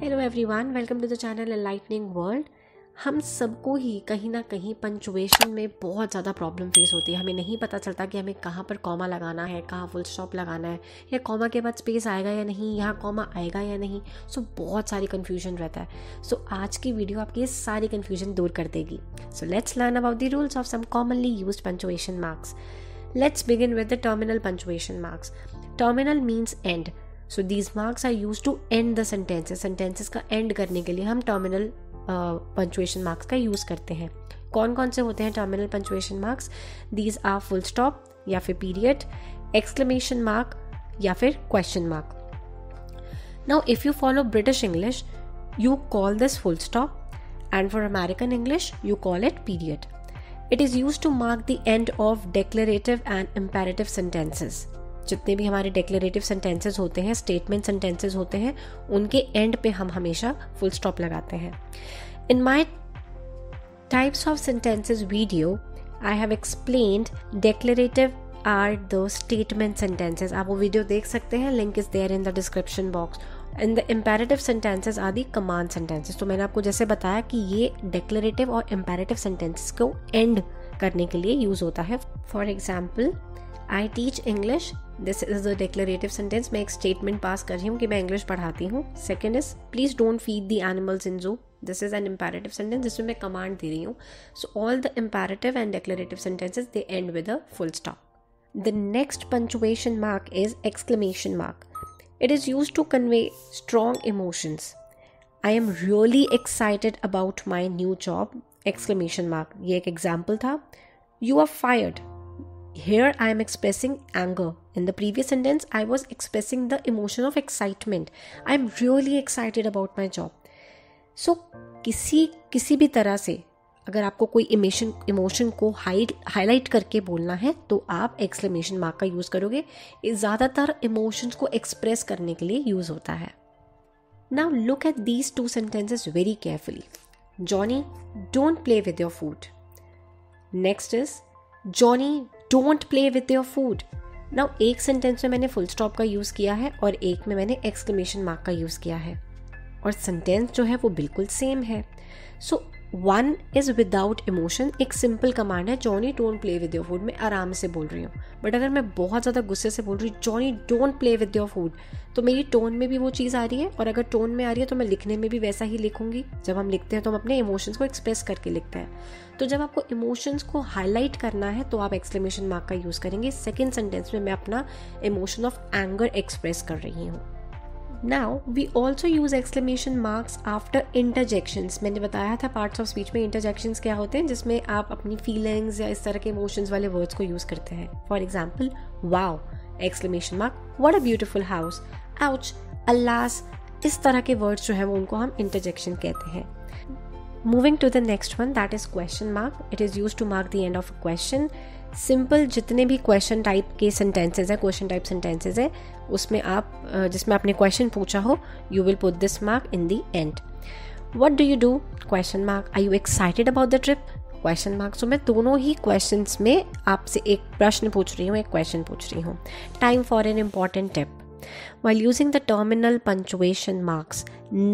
Hello everyone, welcome to the channel enlightening world. हम सबको ही कहीं ना कहीं पंचुएशन में बहुत ज़्यादा प्रॉब्लम फेस होती है। हमें नहीं पता चलता कि हमें कहाँ पर कॉमा लगाना है, कहाँ फुल स्टॉप लगाना है, या कॉमा के बाद स्पेस आएगा या नहीं, यहाँ कॉमा आएगा या नहीं। बहुत सारी कन्फ्यूजन रहता है। आज की वीडियो आपकी ये सारी कन्फ्यूजन दूर कर देगी। Let's learn about the rules of some commonly used punctuation marks. Let's begin with the terminal punctuation marks. Terminal means end. So these marks are used to end the sentences. Sentences का end करने के लिए हम terminal punctuation marks का use करते हैं। कौन कौन से होते हैं terminal punctuation marks? These are full stop या फिर period, exclamation mark या फिर question mark. Now if you follow British English, you call this full stop, and for American English, you call it period. It is used to mark the end of declarative and imperative sentences. जितने भी हमारे declarative sentences होते हैं, statement sentences होते हैं, उनके end पे हम हमेशा full stop लगाते हैं. In my types of sentences video, I have explained declarative are the statement sentences. आप वो वीडियो देख सकते हैं, link is there in the description box. And the imperative sentences are the command sentences. तो मैंने आपको जैसे बताया कि ये declarative और imperative sentences को end करने के लिए यूज होता है. For example, I teach English. This is a declarative sentence. मैं एक statement पास कर रही हूँ कि मैं English पढ़ाती हूँ. Second is, please don't feed the animals in zoo. This is an imperative sentence जिसमें मैं command दे रही हूँ. So all the imperative and declarative sentences, they end with a full stop. The next punctuation mark is exclamation mark. It is used to convey strong emotions. I am really excited about my new job! Exclamation mark. ये एक example था. You are fired. Here I am expressing anger. In the previous sentence, I was expressing the emotion of excitement. I am really excited about my job. So किसी भी तरह से अगर आपको कोई इमोशन को हाईलाइट करके बोलना है तो आप एक्सक्लेमेशन मार्क का यूज़ करोगे. ये ज़्यादातर इमोशंस को एक्सप्रेस करने के लिए यूज़ होता है. Now look at these two sentences very carefully. Johnny, don't play with your food. Next is Johnny, don't play with your food. Now एक सेंटेंस में मैंने फुल स्टॉप का यूज़ किया है और एक में मैंने एक्सक्लेमेशन मार्क का यूज़ किया है और सेंटेंस जो है वो बिल्कुल सेम है. So one is without emotion. एक सिंपल कमांड है, Johnny don't play with your food. मैं आराम से बोल रही हूँ. बट अगर मैं बहुत ज़्यादा गुस्से से बोल रही हूँ Johnny don't play with your food, तो मेरी टोन में भी वो चीज़ आ रही है. और अगर टोन में आ रही है तो मैं लिखने में भी वैसा ही लिखूंगी. जब हम लिखते हैं तो हम अपने इमोशंस को एक्सप्रेस करके लिखते हैं. तो जब आपको इमोशंस को हाईलाइट करना है तो आप एक्सक्लेमेशन मार्क का यूज़ करेंगे. सेकेंड सेंटेंस में मैं अपना इमोशन ऑफ एंगर एक्सप्रेस कर रही हूँ. Now we also use exclamation marks after interjections. मैंने बताया था पार्ट्स ऑफ स्पीच में इंटरजेक्शंस क्या होते हैं, जिसमें आप अपनी फीलिंग्स या इस तरह के इमोशंस वाले वर्ड्स को यूज करते हैं. For example, wow exclamation mark, what a beautiful house, ouch, alas. इस तरह के वर्ड्स जो है वो उनको हम इंटरजेक्शन कहते हैं. Moving to the next one, that is question mark. It is use to mark the end of a question. Simple जितने भी क्वेश्चन टाइप के सेंटेंसेज है, क्वेश्चन टाइप सेंटेंसेज है, उसमें आप जिसमें आपने क्वेश्चन पूछा हो, you will put this mark in the end. What do you do? Question mark. Are you excited about the trip? Question mark. So मैं दोनों ही क्वेश्चंस में आपसे एक प्रश्न पूछ रही हूँ, एक क्वेश्चन पूछ रही हूँ. Time for an important tip. While using the terminal punctuation marks,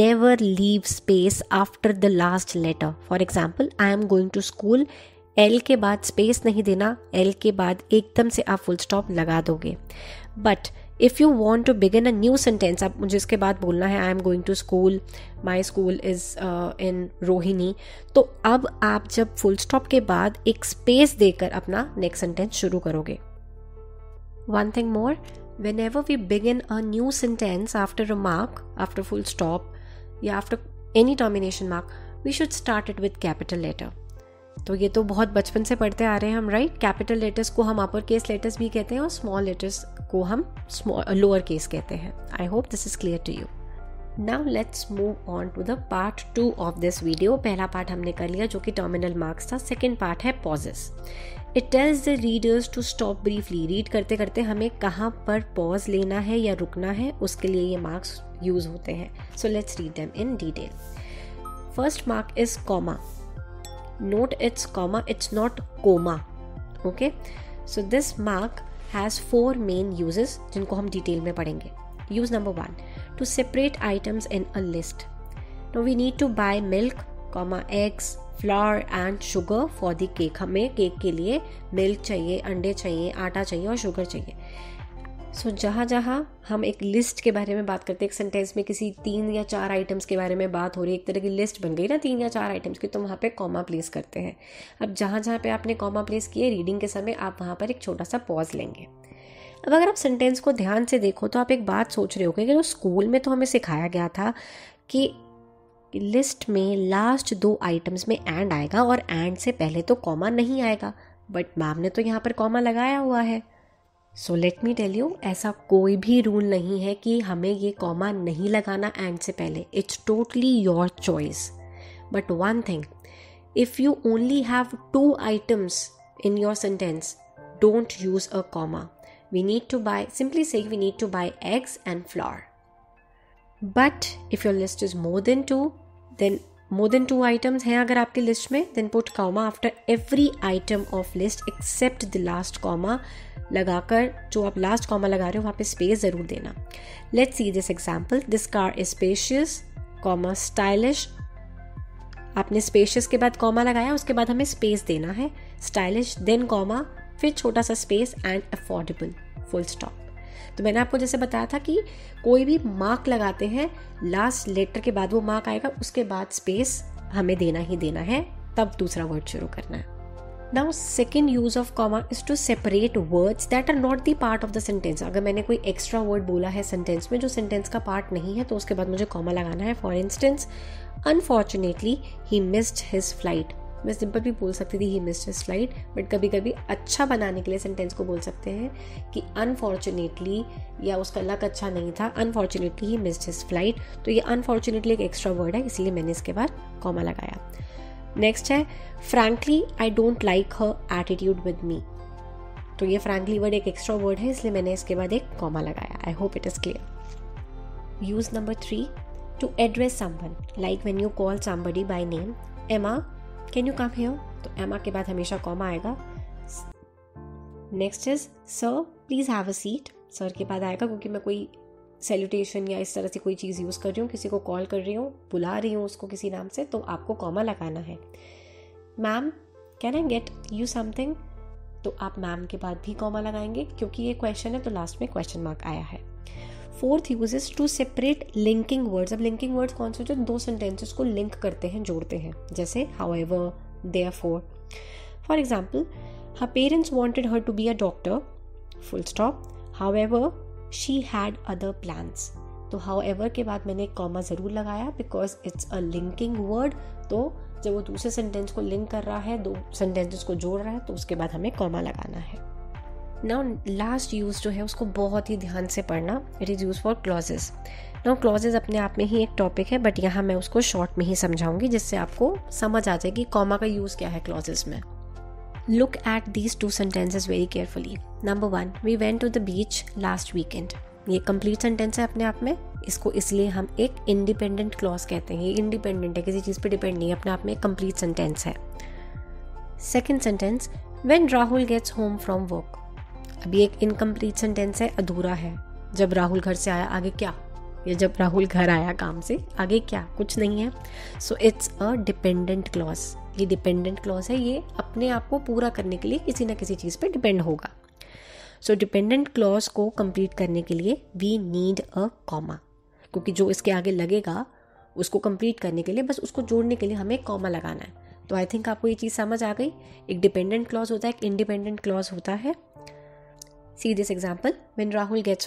never leave space after the last letter. For example, I am going to school. L के बाद स्पेस नहीं देना. L के बाद एकदम से आप फुल स्टॉप लगा दोगे. But if you want to begin a new sentence, आप मुझे इसके बाद बोलना है I am going to school, my school is in Rohini, तो अब आप जब फुल स्टॉप के बाद एक स्पेस देकर अपना नेक्स्ट सेंटेंस शुरू करोगे. One thing more, whenever we begin a new sentence after a mark, after full stop या after any termination mark, we should start it with capital letter. तो ये तो बहुत बचपन से पढ़ते आ रहे हैं हम, राइट. कैपिटल लेटर्स को हम अपर केस लेटर्स भी कहते हैं और स्मॉल लेटर्स को हम लोअर केस कहते हैं. I hope this is clear to you. Now let's move on to the part 2 of this video. पहला पार्ट हमने कर लिया जो कि टर्मिनल मार्क्स था. सेकेंड पार्ट है pauses. It tells the readers to stop briefly. Read करते करते हमें कहाँ पर पॉज लेना है या रुकना है, उसके लिए ये मार्क्स यूज होते हैं. So let's read them in detail. First mark is comma. Note it's comma, it's not coma. Okay, so this mark has 4 main uses जिनको हम डिटेल में पढ़ेंगे. Use number 1, to separate items in a list. Now we need to buy milk, eggs, flour and sugar for the cake. हमें cake के लिए milk चाहिए, अंडे चाहिए, आटा चाहिए और शुगर चाहिए। सो जहाँ जहाँ हम एक लिस्ट के बारे में बात करते हैं, एक सेंटेंस में किसी 3 या 4 आइटम्स के बारे में बात हो रही है, एक तरह की लिस्ट बन गई ना 3 या 4 आइटम्स की, तो वहाँ पे कॉमा प्लेस करते हैं। अब जहाँ जहाँ पे आपने कॉमा प्लेस किए रीडिंग के समय, आप वहाँ पर एक छोटा सा पॉज लेंगे। अब अगर आप सेंटेंस को ध्यान से देखो तो आप एक बात सोच रहे होगे कि जो स्कूल में तो हमें सिखाया गया था कि लिस्ट में लास्ट 2 आइटम्स में एंड आएगा और एंड से पहले तो कॉमा नहीं आएगा, बट मैम ने तो यहाँ पर कॉमा लगाया हुआ है। So let me tell you, ऐसा कोई भी रूल नहीं है कि हमें ये कॉमा नहीं लगाना एंड से पहले। It's totally your choice. But one thing, if you only have 2 items in your sentence, don't use a comma. We need to buy, simply say we need to buy eggs and flour. But if your list is more than 2, then more than 2 items हैं अगर आपकी list में, then put comma after every item of list except the last comma लगाकर, जो आप last comma लगा रहे हो वहाँ पे स्पेस ज़रूर देना। Let's see this example. This car is spacious, comma stylish. आपने स्पेशियस के बाद कॉमा लगाया, उसके बाद हमें स्पेस देना है, स्टाइलिश, देन कॉमा, फिर छोटा सा space and affordable, full stop. तो मैंने आपको जैसे बताया था कि कोई भी मार्क लगाते हैं, लास्ट लेटर के बाद वो मार्क आएगा, उसके बाद स्पेस हमें देना ही देना है, तब दूसरा वर्ड शुरू करना है। Now second use of comma is to separate words that are not the part of the sentence. अगर मैंने कोई एक्स्ट्रा वर्ड बोला है सेंटेंस में जो सेंटेंस का पार्ट नहीं है, तो उसके बाद मुझे कॉमा लगाना है। For instance, unfortunately he missed his flight. मैं सिंपल भी बोल सकती थी he missed his flight, but कभी कभी अच्छा बनाने के लिए सेंटेंस को बोल सकते हैं कि अनफॉर्चुनेटली, या उसका लक अच्छा नहीं था, unfortunately he missed his flight. तो ये अनफॉर्चुनेटली एक एक्स्ट्रा वर्ड है, इसलिए मैंने इसके बाद कॉमा लगाया। नेक्स्ट है frankly I don't like her attitude with me. तो ये फ्रैंकली वर्ड एक एक्स्ट्रा वर्ड है, इसलिए मैंने इसके बाद एक कॉमा लगाया। I hope it is clear. Use number 3, to address someone, like when you call somebody by name, Emma can you come here, तो एमा के बाद हमेशा कॉमा आएगा। Next is sir please have a seat, sir के बाद आएगा क्योंकि मैं कोई सैल्यूटेशन या इस तरह से कोई चीज़ यूज़ कर रही हूँ, किसी को कॉल कर रही हूँ, बुला रही हूँ उसको किसी नाम से, तो आपको कॉमा लगाना है। Ma'am can I get you something, तो आप मैम के बाद भी कॉमा लगाएंगे क्योंकि ये क्वेश्चन है, तो लास्ट में क्वेश्चन मार्क आया है। Fourth use is to separate linking words. अब लिंकिंग वर्ड्स कौन से, जो 2 सेंटेंसेस को लिंक करते हैं, जोड़ते हैं, जैसे however, therefore. For example, her parents wanted her to be a doctor, full stop, however she had other plans. तो हाउएवर के बाद मैंने एक कॉमा ज़रूर लगाया because it's a linking word. तो जब वो दूसरे सेंटेंस को लिंक कर रहा है, 2 सेंटेंसेस को जोड़ रहा है, तो उसके बाद हमें कॉमा लगाना है। नाउ लास्ट यूज जो है उसको बहुत ही ध्यान से पढ़ना। It is use for clauses. Now clauses अपने आप में ही एक टॉपिक है, बट यहाँ मैं उसको शॉर्ट में ही समझाऊंगी जिससे आपको समझ आ जाए कि कॉमा का यूज़ क्या है क्लॉजेस में। Look at these 2 sentences very carefully. Number 1, we went to the beach last weekend. ये कंप्लीट सेंटेंस है अपने आप में, इसको इसलिए हम एक इंडिपेंडेंट क्लॉज कहते हैं। ये इंडिपेंडेंट है, किसी चीज़ पे डिपेंड नहीं है, अपने आप में एक कंप्लीट सेंटेंस है। Second sentence, when Rahul gets home from work. अभी एक इनकम्प्लीट सेंटेंस है, अधूरा है। जब राहुल घर से आया, आगे क्या, या जब राहुल घर आया काम से, आगे क्या, कुछ नहीं है। So it's a dependent clause. ये डिपेंडेंट क्लॉज है, ये अपने आप को पूरा करने के लिए किसी ना किसी चीज़ पे डिपेंड होगा। सो डिपेंडेंट क्लॉज को कंप्लीट करने के लिए वी नीड अ कॉमा, क्योंकि जो इसके आगे लगेगा उसको कंप्लीट करने के लिए, बस उसको जोड़ने के लिए हमें कॉमा लगाना है। तो आई थिंक आपको ये चीज़ समझ आ गई। एक डिपेंडेंट क्लॉज होता है, एक इंडिपेंडेंट क्लॉज होता है। See this example, when Rahul gets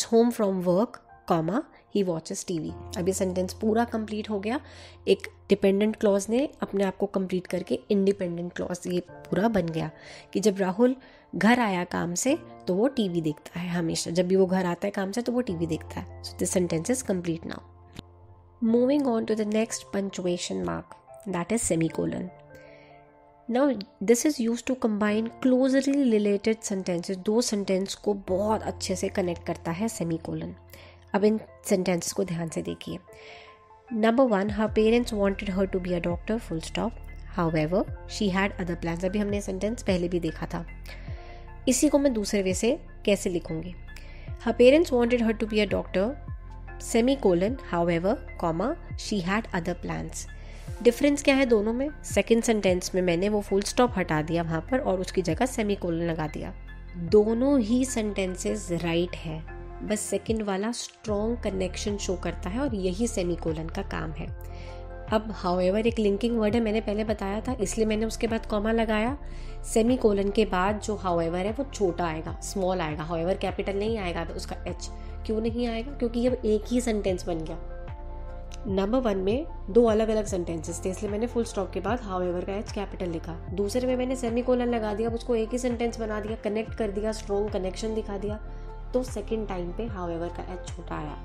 home from work, comma, he watches TV. अब ये सेंटेंस पूरा कंप्लीट हो गया। एक डिपेंडेंट क्लॉज ने अपने आप को कंप्लीट करके इंडिपेंडेंट क्लॉज ये पूरा बन गया कि जब राहुल घर आया काम से तो वो टीवी देखता है। हमेशा जब भी वो घर आता है काम से तो वो टीवी देखता है। So this sentence is complete now. Moving on to the next punctuation mark, that is semicolon. Now this is used to combine closely related sentences। 2 sentence को बहुत अच्छे से कनेक्ट करता है सेमीकोलन। अब इन सेंटेंसेस को ध्यान से देखिए। Number 1, her parents wanted her to be a doctor, full stop, however she had other plans। अभी हमने सेंटेंस पहले भी देखा था। इसी को मैं दूसरे वे से कैसे लिखूंगी। her parents wanted her to be a doctor, semicolon however comma she had other plans. Difference क्या है दोनों में? सेकंड सेंटेंस में मैंने वो फुल स्टॉप हटा दिया वहाँ पर और उसकी जगह सेमीकोलन लगा दिया। दोनों ही सेंटेंसेस राइट है, बस सेकंड वाला स्ट्रॉन्ग कनेक्शन शो करता है और यही सेमीकोलन का काम है। अब हाउएवर एक लिंकिंग वर्ड है, मैंने पहले बताया था, इसलिए मैंने उसके बाद कॉमा लगाया। सेमीकोलन के बाद जो हाउएवर है वो छोटा आएगा, स्मॉल आएगा, हाउएवर कैपिटल नहीं आएगा उसका एच। क्यों नहीं आएगा? क्योंकि अब एक ही सेंटेंस बन गया। नंबर 1 में 2 अलग अलग सेंटेंसेस थे, इसलिए मैंने फुल स्टॉप के बाद हाउएवर का एच कैपिटल लिखा। दूसरे में मैंने सेमीकोलन लगा दिया, उसको एक ही सेंटेंस बना दिया, कनेक्ट कर दिया, स्ट्रॉन्ग कनेक्शन दिखा दिया, तो सेकंड टाइम पे हाउएवर का एच छोटा आया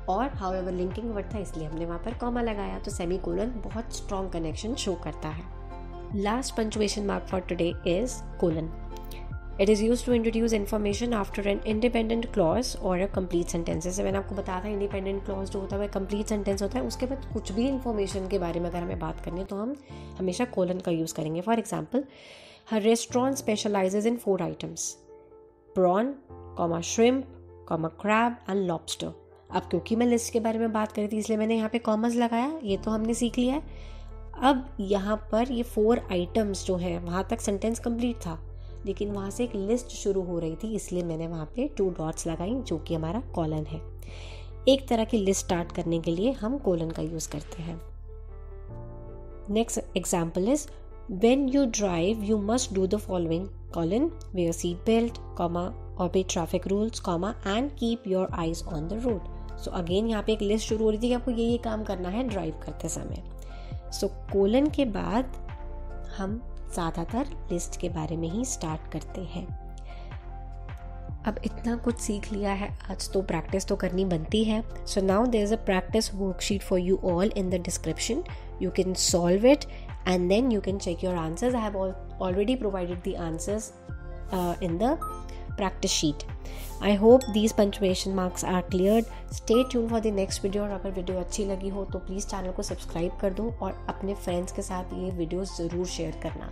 और हाउएवर लिंकिंग वर्ड था इसलिए हमने वहाँ पर कॉमा लगाया। तो सेमीकोलन बहुत स्ट्रॉन्ग कनेक्शन शो करता है। Last punctuation mark for today is colon. It is used to introduce information after an independent clause or a complete sentence। जैसे मैंने आपको बताया था independent clause जो होता है वह complete sentence होता है, उसके बाद कुछ भी information के बारे में अगर हमें बात करनी है तो हम हमेशा colon का यूज़ करेंगे। For example, her restaurant specializes in 4 items: prawn, shrimp, crab and lobster। अब क्योंकि मैं लिस्ट के बारे में बात करी थी इसलिए मैंने यहाँ पे कॉमर्स लगाया, ये तो हमने सीख लिया है। अब यहाँ पर ये 4 आइटम्स जो हैं वहाँ तक सेंटेंस कंप्लीट था, लेकिन वहाँ से एक लिस्ट शुरू हो रही थी इसलिए मैंने वहाँ पे 2 डॉट्स लगाई जो कि हमारा कॉलन है। एक तरह की लिस्ट स्टार्ट करने के लिए हम कोलन का यूज़ करते हैं। Next example is when you drive you must do the following: colon, where seat belt, obey traffic rules, and keep your eyes on the road. So again यहाँ पे एक लिस्ट शुरू हो रही थी कि आपको ये काम करना है ड्राइव करते समय। सो कोलन के बाद हम ज़्यादातर लिस्ट के बारे में ही स्टार्ट करते हैं। अब इतना कुछ सीख लिया है आज, तो प्रैक्टिस तो करनी बनती है। So now there is a practice worksheet for you all in the description. You can solve it and then you can check your answers. I have already provided the answers in the practice sheet. I hope these punctuation marks are cleared. Stay tuned for the next video। और अगर video अच्छी लगी हो तो please channel को subscribe कर दो और अपने फ्रेंड्स के साथ ये वीडियो ज़रूर शेयर करना।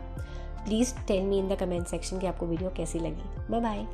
Please tell me in the comment section कि आपको वीडियो कैसी लगी। Bye bye.